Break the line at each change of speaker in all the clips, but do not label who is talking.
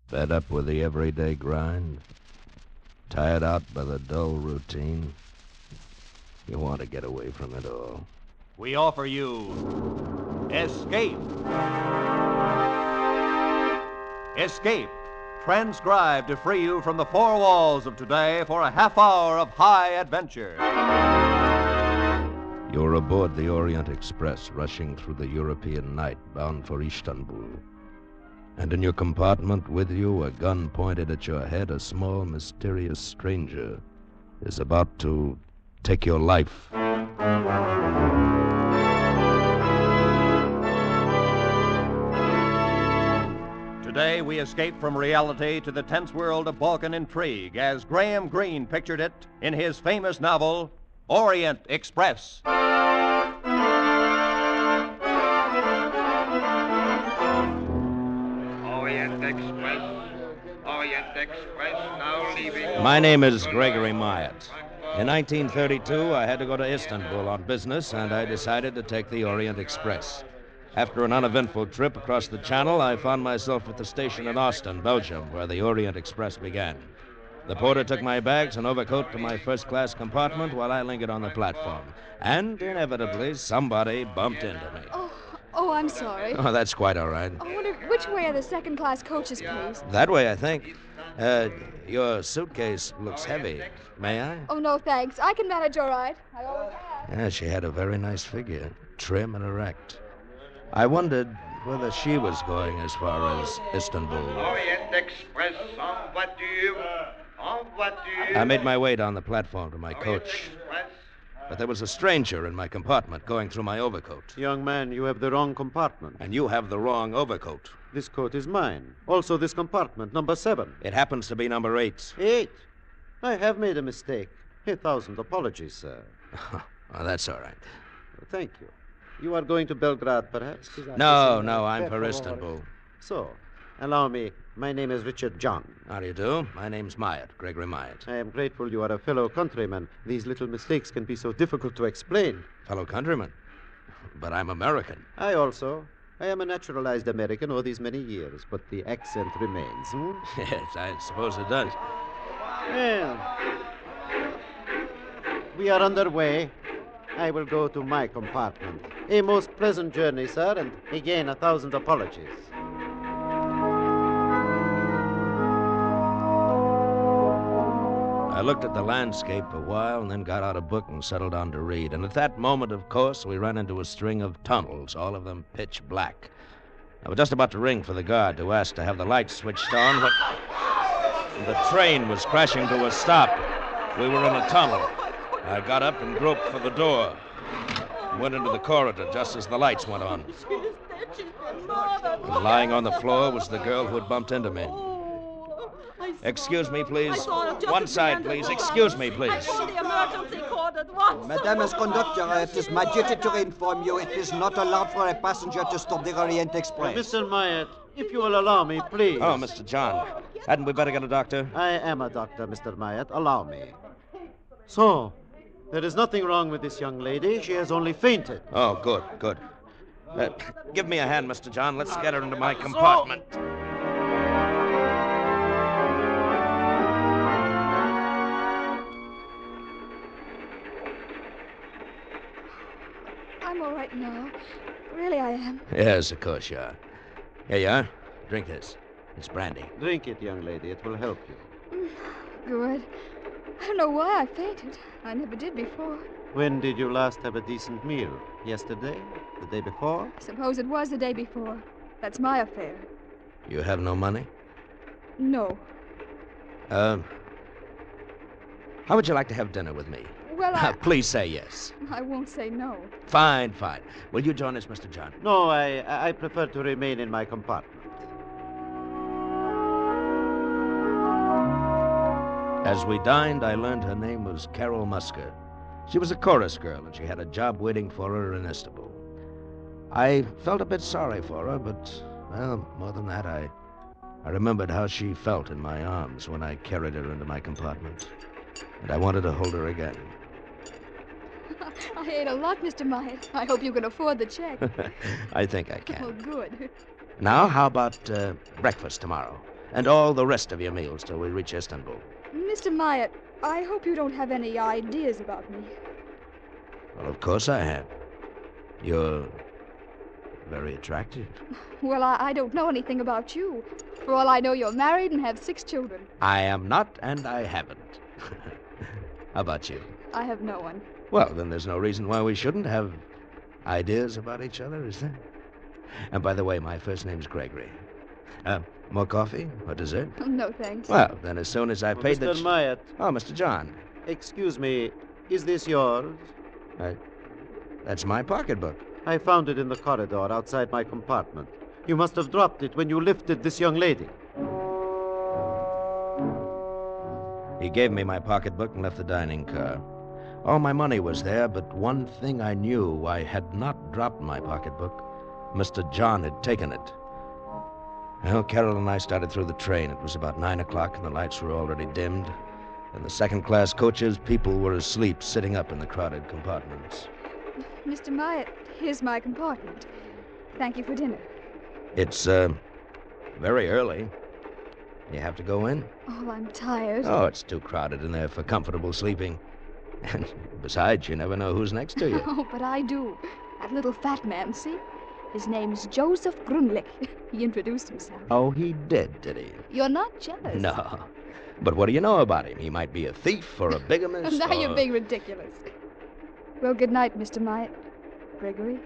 Fed up with the everyday grind? Tired out by the dull routine? You want to get away from it all.
We offer you Escape. Escape, transcribed to free you from the four walls of today for a half hour of high adventure.
You're aboard the Orient Express, rushing through the European night, bound for Istanbul. And in your compartment with you, a gun pointed at your head, a small, mysterious stranger is about to take your life.
Today, we escape from reality to the tense world of Balkan intrigue as Graham Greene pictured it in his famous novel, Orient Express.
Orient Express, now leaving.
My name is Gregory Myatt. In 1932, I had to go to Istanbul on business, and I decided to take the Orient Express. After an uneventful trip across the Channel, I found myself at the station in Ostend, Belgium, where the Orient Express began. The porter took my bags and overcoat to my first-class compartment while I lingered on the platform. And, inevitably, somebody bumped into me.
Oh, I'm sorry.
Oh, that's quite all right.
I wonder which way are the second-class coaches, please?
That way, I think. Your suitcase looks heavy. May I?
Oh, no, thanks. I can manage all right. I always have.
Yeah, she had a very nice figure, trim and erect. I wondered whether she was going as far as Istanbul.
Orient Express, en voiture. En voiture.
I made my way down the platform to my coach. But there was a stranger in my compartment going through my overcoat.
Young man, you have the wrong compartment.
And you have the wrong overcoat.
This coat is mine. Also, this compartment, number 7.
It happens to be number 8.
8? I have made a mistake. 1,000 apologies, sir.
Oh, that's all right.
Thank you. You are going to Belgrade, perhaps?
No, I'm for Istanbul.
So, allow me. My name is Richard John.
How do you do? My name's Myatt, Gregory Myatt.
I am grateful you are a fellow countryman. These little mistakes can be so difficult to explain.
Fellow countryman? But I'm American.
I also. I am a naturalized American all these many years, but the accent remains.
Yes, I suppose it does.
Well, we are underway. I will go to my compartment. A most pleasant journey, sir, and again 1,000 apologies.
I looked at the landscape a while and then got out a book and settled down to read. And at that moment, of course, we ran into a string of tunnels, all of them pitch black. I was just about to ring for the guard to ask to have the lights switched on when the train was crashing to a stop. We were in a tunnel. I got up and groped for the door. Went into the corridor just as the lights went on. And lying on the floor was the girl who had bumped into me. Excuse me, please. One side, please. Excuse me, please.
Madame as conductor, it is my duty to inform you it is not allowed for a passenger to stop the Orient Express.
Mr. Myatt, if you will allow me, please.
Oh, Mr. John. Hadn't we better get a doctor?
I am a doctor, Mr. Myatt. Allow me. So, there is nothing wrong with this young lady. She has only fainted.
Oh, good. Give me a hand, Mr. John. Let's get her into my compartment.
I'm all right now. Really, I am.
Yes, of course you are. Here you are. Drink this. It's brandy.
Drink it, young lady. It will help you.
Good. I don't know why I fainted. I never did before.
When did you last have a decent meal? Yesterday? The day before?
I suppose it was the day before. That's my affair.
You have no money?
No.
How would you like to have dinner with me?
Well,
Please say yes.
I won't say no.
Fine. Will you join us, Mr. John?
No, I prefer to remain in my compartment.
As we dined, I learned her name was Carol Musker. She was a chorus girl, and she had a job waiting for her in Istanbul. I felt a bit sorry for her, but, well, more than that, I remembered how she felt in my arms when I carried her into my compartment. And I wanted to hold her again.
I ate a lot, Mr. Myatt. I hope you can afford the check.
I think I can.
Oh, good.
Now, how about breakfast tomorrow? and all the rest of your meals till we reach Istanbul.
Mr. Myatt, I hope you don't have any ideas about me.
Well, of course I have. You're very attractive.
Well, I don't know anything about you. For all I know, you're married and have 6 children.
I am not, and I haven't. How about you?
I have no one.
Well, then there's no reason why we shouldn't have ideas about each other, is there? And by the way, my first name's Gregory. More coffee or dessert?
No, thanks.
Well, then as soon as I've paid
Mr. Myatt,
Oh, Mr. John.
excuse me, is this yours?
That's my pocketbook.
I found it in the corridor outside my compartment. You must have dropped it when you lifted this young lady.
He gave me my pocketbook and left the dining car. All my money was there, but one thing I knew, I had not dropped my pocketbook. Mr. John had taken it. Well, Carol and I started through the train. It was about 9 o'clock, and the lights were already dimmed. In the second-class coaches, people were asleep, sitting up in the crowded compartments.
Mr. Myatt, here's my compartment. Thank you for dinner.
It's, very early. You have to go in?
Oh, I'm tired.
Oh, it's too crowded in there for comfortable sleeping. And besides, you never know who's next to you.
Oh, but I do. That little fat man, see? His name's Joseph Grunlich. He introduced himself.
Oh, he did he?
You're not jealous.
No. But what do you know about him? He might be a thief or a bigamist.
Now
or...
you're being ridiculous. Well, good night, Mr. Myatt. Gregory?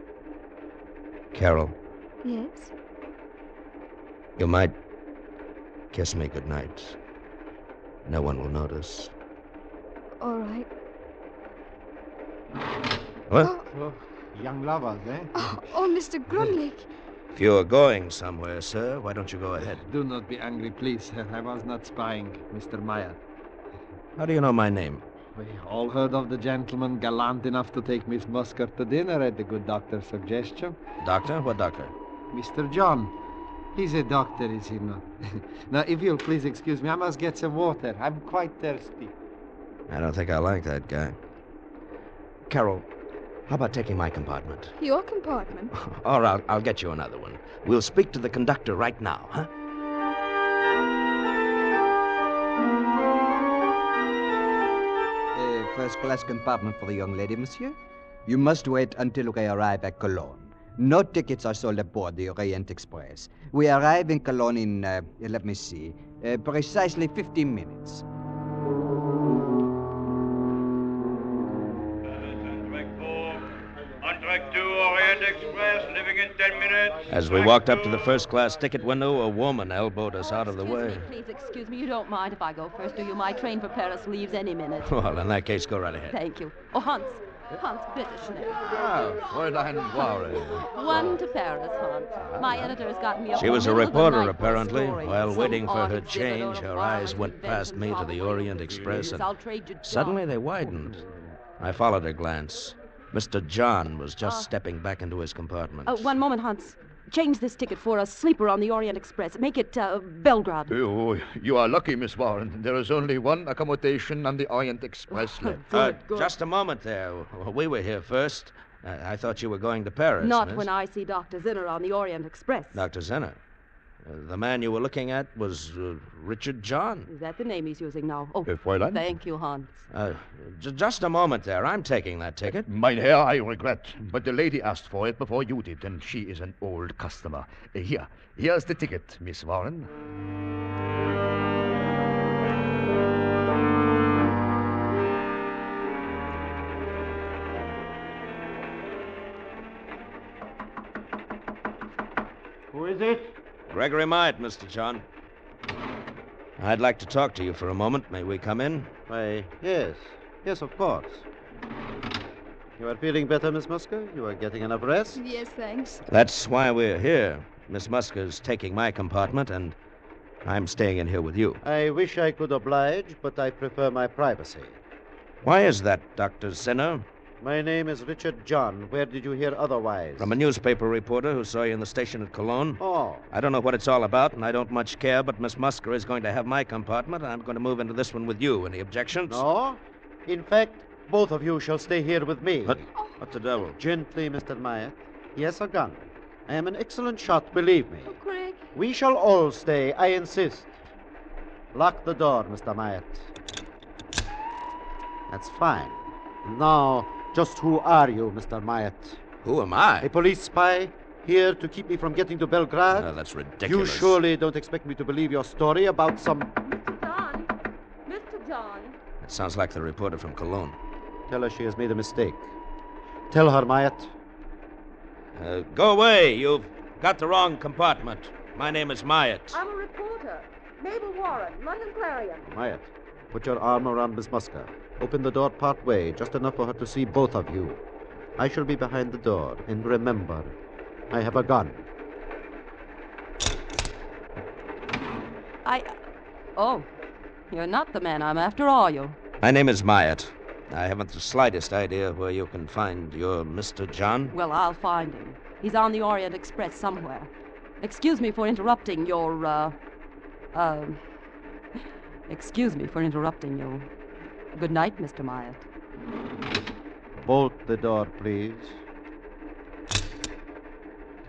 Carol,
Yes?
you might kiss me goodnight. No one will notice.
All right.
What?
Oh, young lovers, eh?
Oh, Mr. Grunlich.
If you're going somewhere, sir, why don't you go ahead?
Do not be angry, please. I was not spying, Mr. Myatt.
How do you know my name?
We all heard of the gentleman gallant enough to take Miss Musker to dinner at the good doctor's suggestion.
Doctor? What doctor?
Mr. John. He's a doctor, is he not? Now, if you'll please excuse me, I must get some water. I'm quite thirsty.
I don't think I like that guy. Carol, how about taking my compartment?
Your compartment?
Or I'll get you another one. We'll speak to the conductor right now, huh?
First-class compartment for the young lady, monsieur. You must wait until we arrive at Cologne. No tickets are sold aboard the Orient Express. We arrive in Cologne in, let me see, precisely 15 minutes.
On track 2, Orient Express, leaving in 10 minutes.
As we walked up to the first-class ticket window, a woman elbowed us out of the way.
Please excuse me. You don't mind if I go first, do you? My train for Paris leaves any minute.
Well, in that case, go right ahead.
Thank you. Oh, Hans, bitte schnell.
Ah, Fräulein Warren.
One to Paris, Hans. My editor's got me up.
She was a reporter, apparently. While waiting for her change, her eyes went past me to the Orient Express, and suddenly they widened. I followed her glance. Mr. John was just stepping back into his compartment.
One moment, Hans. Change this ticket for a sleeper on the Orient Express. Make it Belgrade.
Oh, you are lucky, Miss Warren. There is only one accommodation on the Orient Express left.
Good.
Just a moment there. We were here first. I thought you were going to Paris.
Not
miss.
when I see Dr. Zinner on the Orient Express.
Dr. Zinner. The man you were looking at was Richard John.
Is that the name he's using now? Oh,
Fräulein?
thank you, Hans.
Just a moment there. I'm taking that ticket.
Mein Herr, I regret, but the lady asked for it before you did, and she is an old customer. Here's the ticket, Miss Warren.
Who is it?
Gregory Myatt, Mr. John. I'd like to talk to you for a moment. May we come in?
Why, yes. Yes, of course. You are feeling better, Miss Musker? You are getting enough rest?
Yes, thanks.
That's why we're here. Miss Musker's taking my compartment, and I'm staying in here with you.
I wish I could oblige, but I prefer my privacy.
Why is that, Dr. Zinner?
My name is Richard John. Where did you hear otherwise?
From a newspaper reporter who saw you in the station at Cologne.
Oh.
I don't know what it's all about, and I don't much care, but Miss Musker is going to have my compartment, and I'm going to move into this one with you. Any objections?
No. In fact, both of you shall stay here with me.
What the devil?
Gently, Mr. Myatt. Yes, a gun. I am an excellent shot, believe me.
Oh, Greg.
We shall all stay, I insist. Lock the door, Mr. Myatt. That's fine. Now, just who are you, Mr. Myatt?
Who am I?
A police spy here to keep me from getting to Belgrade?
No, that's
You
ridiculous.
surely don't expect me to believe your story about some...
Mr. John! Mr. John!
That sounds like the reporter from Cologne.
Tell her she has made a mistake. Tell her, Myatt.
Go away. You've got the wrong compartment. My name is Myatt.
I'm a reporter. Mabel Warren, London Clarion.
Myatt, put your arm around Miss Muska. Open the door part way, just enough for her to see both of you. I shall be behind the door. And remember, I have a gun.
Oh, you're not the man I'm after, are you?
My name is Myatt. I haven't the slightest idea where you can find your Mr. John.
Well, I'll find him. He's on the Orient Express somewhere. Excuse me for interrupting your, Excuse me for interrupting you. Good night, Mr. Myatt.
Bolt the door, please.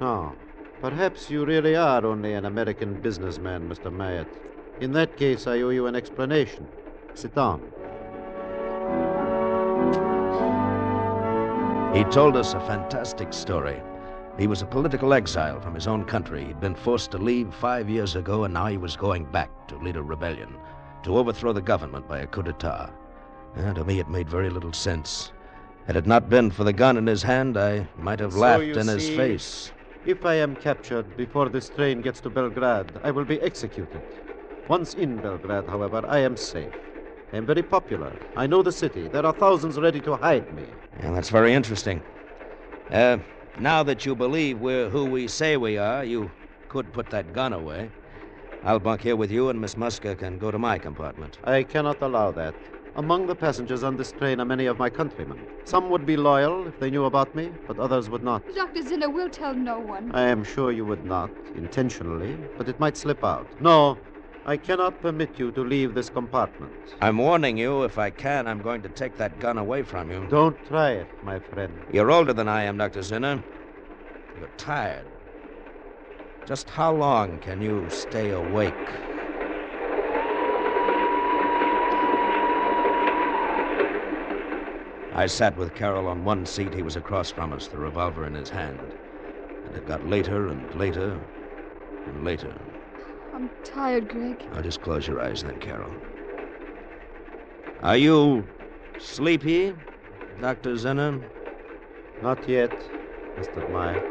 Oh, perhaps you really are only an American businessman, Mr. Myatt. In that case, I owe you an explanation. Sit down.
He told us a fantastic story. He was a political exile from his own country. He'd been forced to leave 5 years ago, and now he was going back to lead a rebellion, to overthrow the government by a coup d'etat. And to me, it made very little sense. Had it not been for the gun in his hand, I might have laughed in his face.
If I am captured before this train gets to Belgrade, I will be executed. Once in Belgrade, however, I am safe. I am very popular. I know the city. There are thousands ready to hide me.
Yeah, that's very interesting. Now that you believe we're who we say we are, you could put that gun away. I'll bunk here with you, and Miss Muska can go to my compartment.
I cannot allow that. Among the passengers on this train are many of my countrymen. Some would be loyal if they knew about me, but others would not.
Dr. Zinner will tell no one.
I am sure you would not, intentionally, but it might slip out. No, I cannot permit you to leave this compartment.
I'm warning you, if I can, I'm going to take that gun away from you.
Don't try it, my friend.
You're older than I am, Dr. Zinner. You're tired. Just how long can you stay awake? I sat with Carol on one seat. He was across from us, the revolver in his hand. And it got later and later and later.
I'm tired, Greg.
Now just close your eyes then, Carol. Are you sleepy, Dr. Zinner?
Not yet, Mr. Myatt.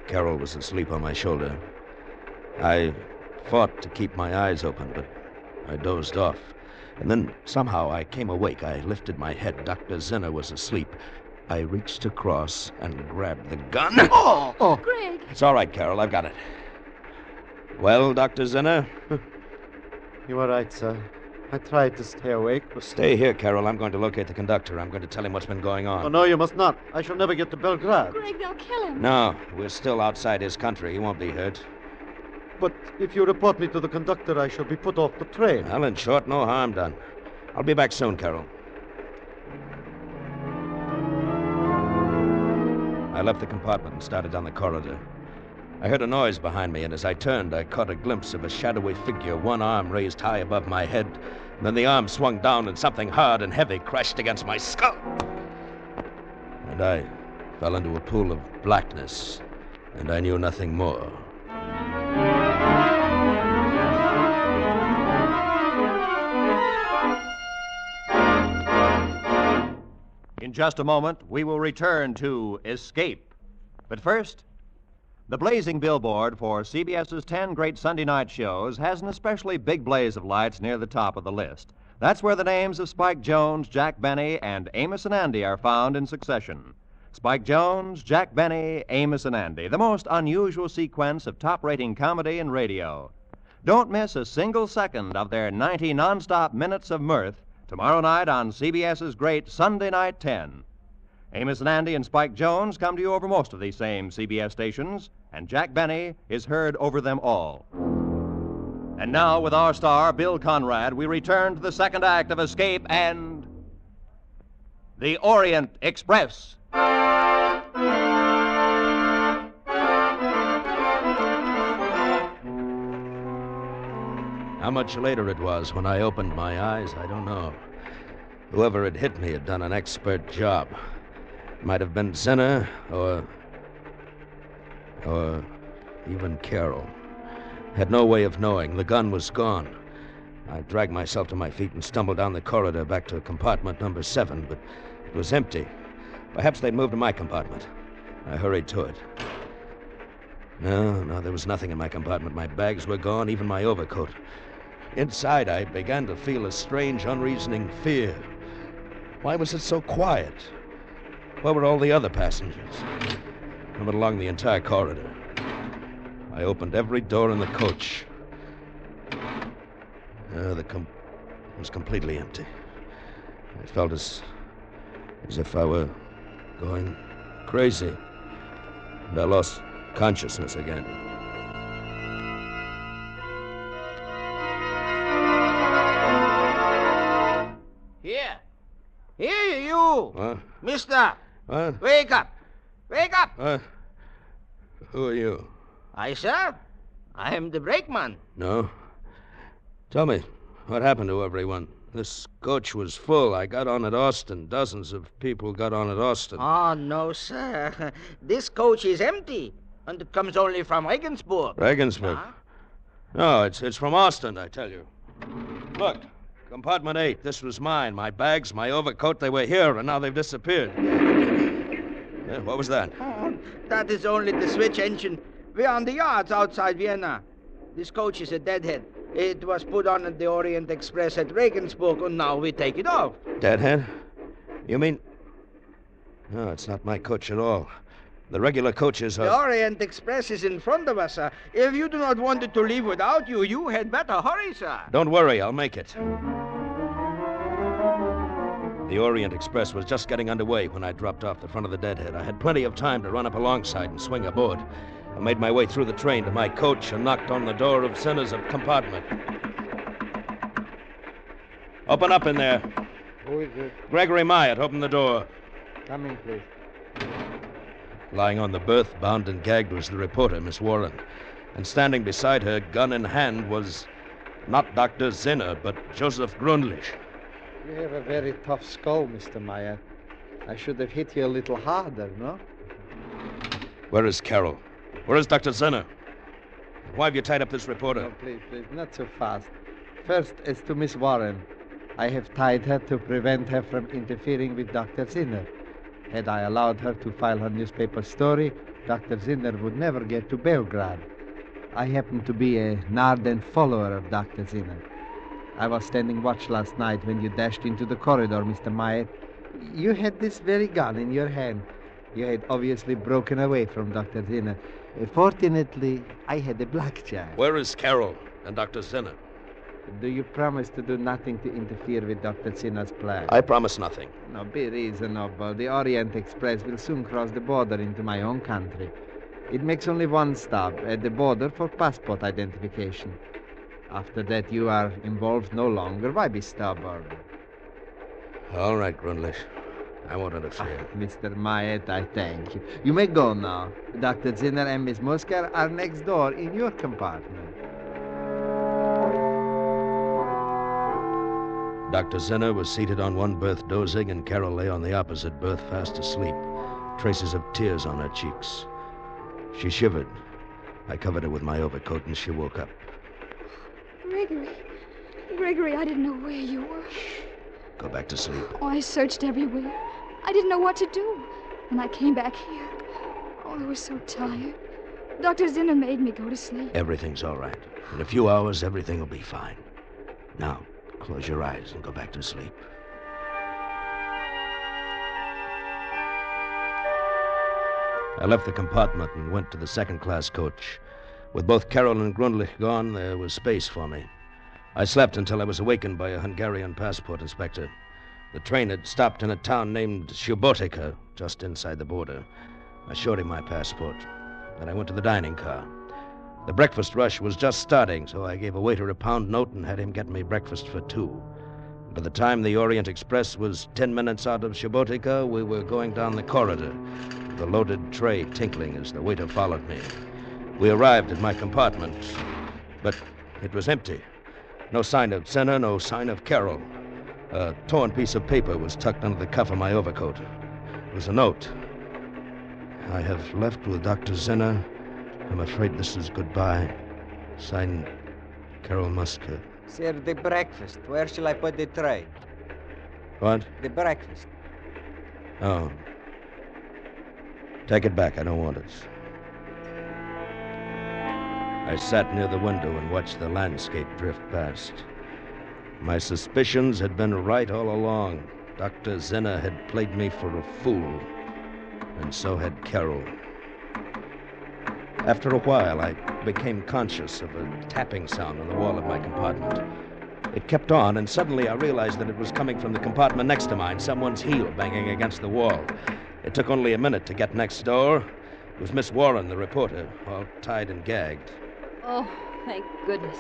Carol was asleep on my shoulder. I fought to keep my eyes open, but I dozed off. And then somehow I came awake. I lifted my head. Dr. Zinner was asleep. I reached across and grabbed the gun.
Oh, Greg!
It's all right, Carol. I've got it. Well, Dr. Zinner?
You are right, sir. I tried to stay awake, but...
Stay here, Carol. I'm going to locate the conductor. I'm going to tell him what's been going on.
Oh, no, you must not. I shall never get to Belgrade.
Greg, they'll kill him.
No, we're still outside his country. He won't be hurt.
But if you report me to the conductor, I shall be put off the train.
Well, in short, no harm done. I'll be back soon, Carol. I left the compartment and started down the corridor. I heard a noise behind me, and as I turned, I caught a glimpse of a shadowy figure, one arm raised high above my head. And then the arm swung down, and something hard and heavy crashed against my skull. And I fell into a pool of blackness, and I knew nothing more.
In just a moment, we will return to Escape. But first, the blazing billboard for CBS's 10 great Sunday night shows has an especially big blaze of lights near the top of the list. That's where the names of Spike Jones, Jack Benny, and Amos and Andy are found in succession. Spike Jones, Jack Benny, Amos and Andy, the most unusual sequence of top-rating comedy in radio. Don't miss a single second of their 90 non-stop minutes of mirth tomorrow night on CBS's great Sunday Night 10. Amos and Andy and Spike Jones come to you over most of these same CBS stations, and Jack Benny is heard over them all. And now, with our star, Bill Conrad, we return to the second act of Escape and the Orient Express.
How much later it was when I opened my eyes, I don't know. Whoever had hit me had done an expert job. Might have been Zinner or even Carroll. Had no way of knowing. The gun was gone. I dragged myself to my feet and stumbled down the corridor back to compartment number 7, but it was empty. Perhaps they'd moved to my compartment. I hurried to it. No, there was nothing in my compartment. My bags were gone, even my overcoat. Inside, I began to feel a strange, unreasoning fear. Why was it so quiet? Where were all the other passengers? I went along the entire corridor. I opened every door in the coach. It was completely empty. I felt as if I were going crazy. And I lost consciousness again.
Here, you!
What?
Mister!
What?
Wake up! Wake up!
What? Who are you?
I, sir? I am the brakeman.
No. Tell me, what happened to everyone? This coach was full. I got on at Austin. Dozens of people got on at Austin.
Oh, no, sir. This coach is empty, and it comes only from Regensburg.
Regensburg?
Huh?
No, it's from Austin, I tell you. Look, compartment 8. This was mine. My bags, my overcoat, they were here, and now they've disappeared. Yeah, what was that?
Oh, that is only the switch engine. We're on the yards outside Vienna. This coach is a deadhead. It was put on at the Orient Express at Regensburg, and now we take it off.
Deadhead? You mean... No, it's not my coach at all. The regular coaches are...
The Orient Express is in front of us, sir. If you do not want it to leave without you, you had better hurry, sir.
Don't worry, I'll make it. The Orient Express was just getting underway when I dropped off the front of the Deadhead. I had plenty of time to run up alongside and swing aboard. I made my way through the train to my coach and knocked on the door of Zinner's compartment. Open up in there.
Who is it?
Gregory Myatt, open the door.
Come in, please.
Lying on the berth, bound and gagged, was the reporter, Miss Warren. And standing beside her, gun in hand, was not Dr. Zinner, but Joseph Grunlich.
You have a very tough skull, Mr. Meyer. I should have hit you a little harder, no?
Where is Carroll? Where is Dr. Zinner? Why have you tied up this reporter?
Oh, please, not so fast. First, as to Miss Warren. I have tied her to prevent her from interfering with Dr. Zinner. Had I allowed her to file her newspaper story, Dr. Zinner would never get to Belgrade. I happen to be an ardent follower of Dr. Zinner. I was standing watch last night when you dashed into the corridor, Mr. Myatt. You had this very gun in your hand. You had obviously broken away from Dr. Zinner. Fortunately, I had a blackjack.
Where is Carroll and Dr. Zinner?
Do you promise to do nothing to interfere with Dr. Zinner's plan?
I promise nothing.
No, be reasonable. The Orient Express will soon cross the border into my own country. It makes only one stop at the border for passport identification. After that, you are involved no longer. Why be stubborn?
All right, Grunlich. I won't interfere.
Mr. Myatt, I thank you. You may go now. Dr. Zinner and Miss Musker are next door in your compartment.
Dr. Zinner was seated on one berth dozing, and Carol lay on the opposite berth fast asleep, traces of tears on her cheeks. She shivered. I covered her with my overcoat, and she woke up.
Gregory, I didn't know where you were.
Go back to sleep.
Oh, I searched everywhere. I didn't know what to do. When I came back here, oh, I was so tired. Dr. Zinner made me go to sleep.
Everything's all right. In a few hours, everything will be fine. Now, close your eyes and go back to sleep. I left the compartment and went to the second-class coach. With both Carroll and Grunlich gone, there was space for me. I slept until I was awakened by a Hungarian passport inspector. The train had stopped in a town named Subotica, just inside the border. I showed him my passport. Then I went to the dining car. The breakfast rush was just starting, so I gave a waiter a pound note and had him get me breakfast for 2. By the time the Orient Express was 10 minutes out of Subotica, we were going down the corridor, the loaded tray tinkling as the waiter followed me. We arrived at my compartment, but it was empty. No sign of Zinner, no sign of Carol. A torn piece of paper was tucked under the cuff of my overcoat. It was a note. I have left with Dr. Zinner. I'm afraid this is goodbye. Signed, Carol Musker.
Sir, the breakfast. Where shall I put the tray?
What?
The breakfast.
Oh. Take it back. I don't want it. I sat near the window and watched the landscape drift past. My suspicions had been right all along. Dr. Zinner had played me for a fool, and so had Carol. After a while, I became conscious of a tapping sound on the wall of my compartment. It kept on, and suddenly I realized that it was coming from the compartment next to mine, someone's heel banging against the wall. It took only a minute to get next door. It was Miss Warren, the reporter, all tied and gagged.
Oh, thank goodness.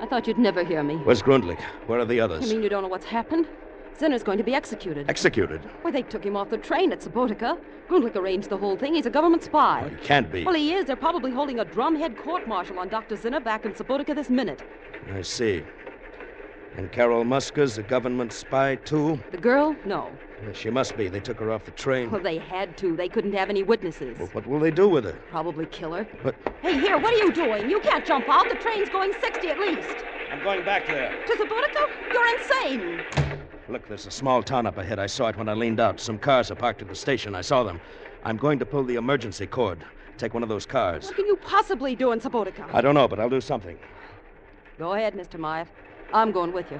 I thought you'd never hear me.
Where's Grundlich? Where are the others?
You mean you don't know what's happened? Zinner's going to be executed.
Executed?
Why, they took him off the train at Subotica. Grundlich arranged the whole thing. He's a government spy.
Oh, he can't be.
Well, he is. They're probably holding a drumhead court-martial on Dr. Zinner back in Subotica this minute.
I see. And Carol Musker's a government spy, too?
The girl? No.
Yes, she must be. They took her off the train.
Well, they had to. They couldn't have any witnesses.
Well, what will they do with her?
Probably kill her.
But...
Hey, here, what are you doing? You can't jump out. The train's going 60 at least.
I'm going back there.
To Subotica? You're insane.
Look, there's a small town up ahead. I saw it when I leaned out. Some cars are parked at the station. I saw them. I'm going to pull the emergency cord. Take one of those cars.
What can you possibly do in Subotica?
I don't know, but I'll do something.
Go ahead, Mr. Myatt. I'm going with you.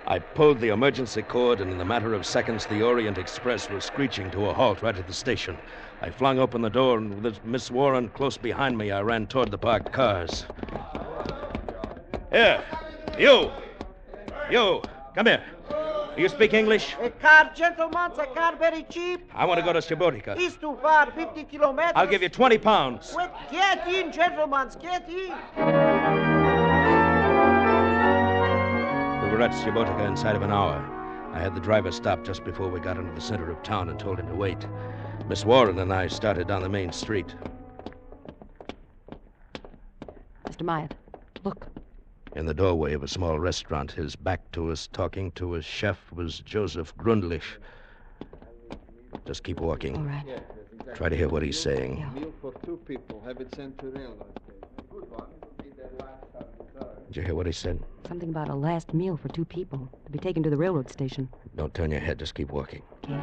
I pulled the emergency cord, and in a matter of seconds, the Orient Express was screeching to a halt right at the station. I flung open the door, and with Miss Warren close behind me, I ran toward the parked cars. Here, you! You, come here. Do you speak English?
A car, gentlemen, a car very cheap.
I want to go to Subotica.
It's too far, 50 kilometers.
I'll give you 20 pounds.
Wait, get in, gentlemen, get in.
We were at Subotica inside of an hour. I had the driver stop just before we got into the center of town and told him to wait. Miss Warren and I started down the main street.
Mr. Myatt, look.
In the doorway of a small restaurant, his back to us, talking to a chef, was Joseph Grundlich. Just keep walking.
All right.
Try to hear what he's saying.
Yeah.
Meal for 2 people. Have it sent to railroad station. Good one.
Did you hear what he said?
Something about a last meal for 2 people to be taken to the railroad station.
Don't turn your head. Just keep walking.
Okay.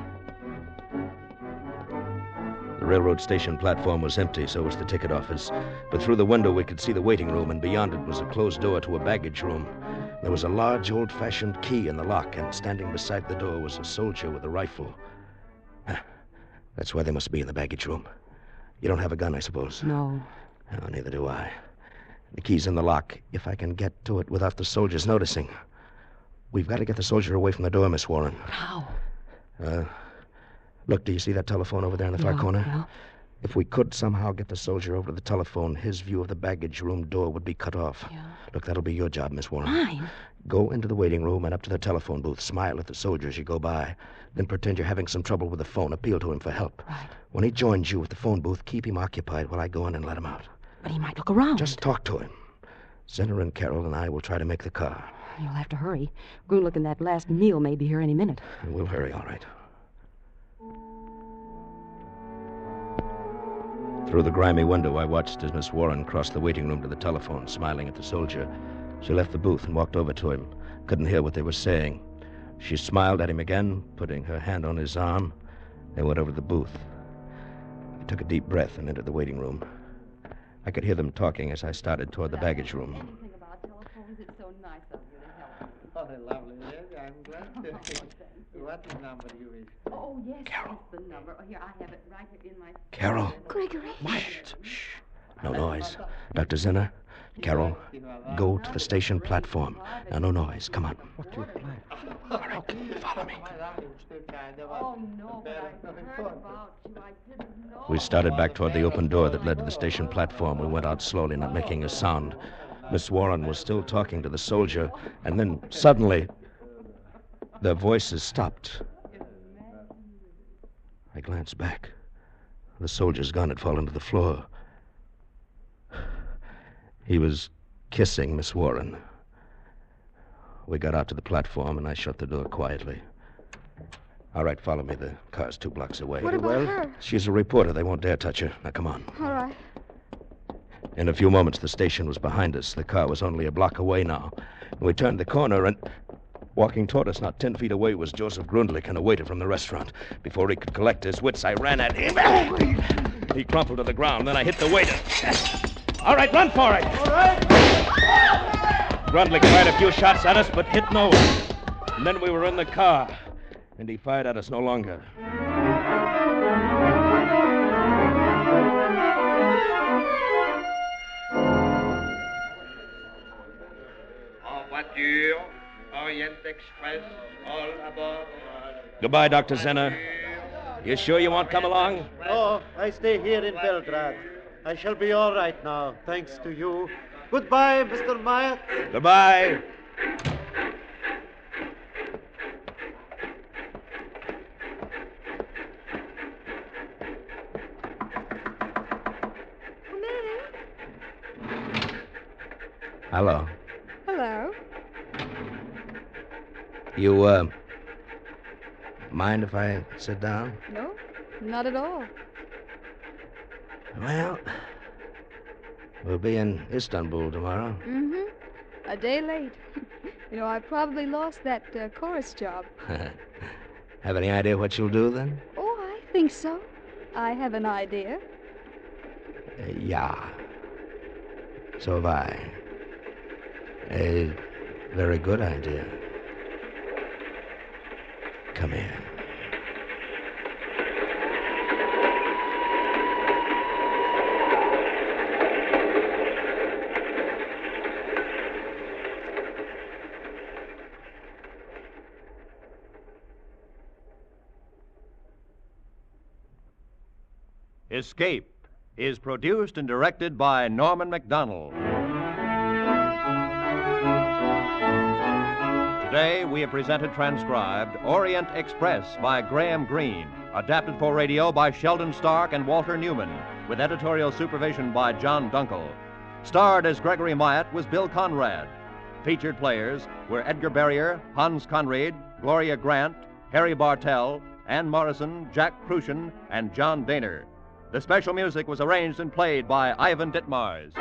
The railroad station platform was empty, so was the ticket office. But through the window, we could see the waiting room, and beyond it was a closed door to a baggage room. There was a large, old-fashioned key in the lock, and standing beside the door was a soldier with a rifle. That's why they must be in the baggage room. You don't have a gun, I suppose?
No.
Oh, neither do I. The key's in the lock, if I can get to it without the soldiers noticing. We've got to get the soldier away from the door, Miss Warren.
How?
Look, do you see that telephone over there in the far corner?
Yeah.
If we could somehow get the soldier over to the telephone, his view of the baggage room door would be cut off.
Yeah.
Look, that'll be your job, Miss Warren.
Mine?
Go into the waiting room and up to the telephone booth. Smile at the soldier as you go by. Then pretend you're having some trouble with the phone. Appeal to him for help.
Right.
When he joins you at the phone booth, keep him occupied while I go in and let him out.
But he might look around.
Just talk to him. Zinner and Carol and I will try to make the car.
You'll have to hurry. Grundlich and that last meal may be here any minute.
We'll hurry, all right. Through the grimy window, I watched as Miss Warren crossed the waiting room to the telephone, smiling at the soldier. She left the booth and walked over to him. Couldn't hear what they were saying. She smiled at him again, putting her hand on his arm. They went over to the booth. I took a deep breath and entered the waiting room. I could hear them talking as I started toward the baggage room.
Anything about telephones, it's so nice of you to help.
Oh, lovely. Yes, I'm glad to. What number you wish?
Oh, yes,
Carol.
that's the number. Oh, here, I have it right here in my...
Carol.
Gregory.
Quiet. Shh. No noise. Dr. Zinner, Carol, go to the station platform. Now, no noise. Come on.
What you plan?
All right, follow me.
Oh, no, but I heard about you. I didn't know.
We started back toward the open door that led to the station platform. We went out slowly, not making a sound. Miss Warren was still talking to the soldier, and then suddenly their voices stopped. I glanced back. The soldier's gun had fallen to the floor. He was kissing Miss Warren. We got out to the platform, and I shut the door quietly. All right, follow me. The car's 2 blocks away.
What about her?
She's a reporter. They won't dare touch her. Now, come on.
All right.
In a few moments, the station was behind us. The car was only a block away now. We turned the corner, and walking toward us, not 10 feet away, was Joseph Grundlich, and a waiter from the restaurant. Before he could collect his wits, I ran at him. He crumpled to the ground. Then I hit the waiter. All right, run for it.
All right.
Grundlich fired a few shots at us, but hit no one. And then we were in the car, and he fired at us no longer.
En voiture, Orient Express, all aboard.
Goodbye, Dr. Zinner. You sure you won't come along?
Oh, I stay here in Belgrade. I shall be all right now, thanks to you. Goodbye, Mr. Myatt.
Goodbye. Hello.
Hello.
You, mind if I sit down?
No, not at all.
Well, we'll be in Istanbul tomorrow.
Mm-hmm. A day late. I probably lost that chorus job.
Have any idea what you'll do then?
Oh, I think so. I have an idea.
Yeah. So have I. A very good idea. Come here.
Escape is produced and directed by Norman MacDonald. Today, we have presented transcribed Orient Express by Graham Greene, adapted for radio by Sheldon Stark and Walter Newman, with editorial supervision by John Dunkel. Starred as Gregory Myatt was Bill Conrad. Featured players were Edgar Barrier, Hans Conried, Gloria Grant, Harry Bartell, Ann Morrison, Jack Crucian, and John Daner. The special music was arranged and played by Ivan Ditmars.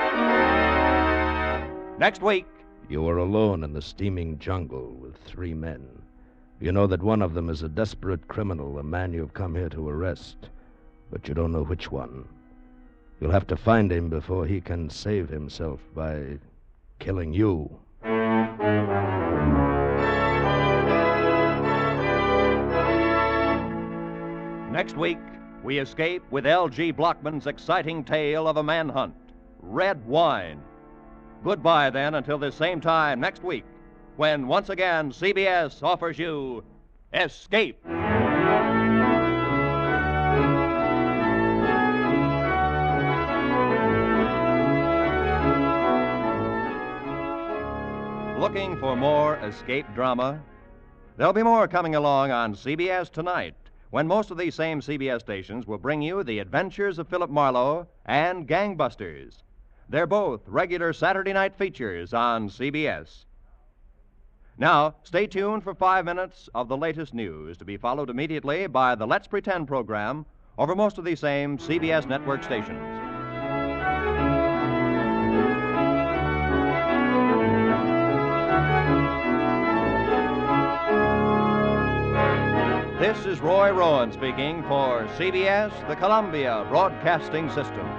Next week,
you are alone in the steaming jungle with 3 men. You know that one of them is a desperate criminal, a man you've come here to arrest, but you don't know which one. You'll have to find him before he can save himself by killing you.
Next week, we escape with L.G. Blockman's exciting tale of a manhunt, Red Wine. Goodbye, then, until this same time next week, when once again CBS offers you Escape. Looking for more escape drama? There'll be more coming along on CBS tonight, when most of these same CBS stations will bring you The Adventures of Philip Marlowe and Gangbusters. They're both regular Saturday night features on CBS. Now, stay tuned for 5 minutes of the latest news, to be followed immediately by the Let's Pretend program over most of these same CBS network stations. This is Roy Rowan speaking for CBS, the Columbia Broadcasting System.